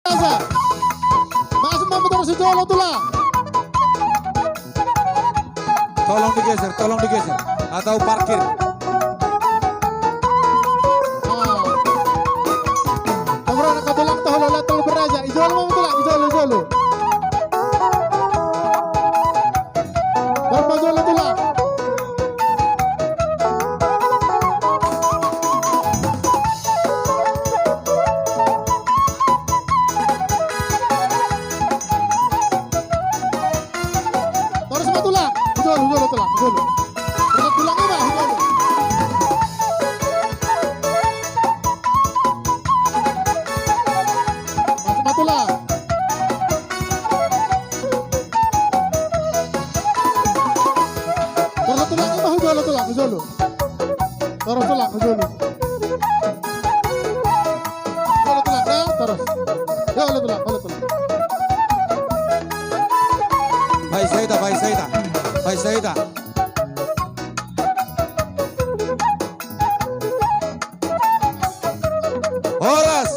Aja. Masuk memutar si Jolo tulang. Tolong digeser atau parkir. Kamera nakatulang taholo latul beraja. Ijolo memutulang, ijolo. Berapa Jolo tulang? Terus tulang. Ijolo tulang. Berapa tulang ini, Pak? Ijolo. Masuk tulang. Terus tulang ini, Pak? Ijolo. Terus tulang, Ijolo. Ijolo tulang, ya, terus. Ijolo tulang. Vai saída. Horas.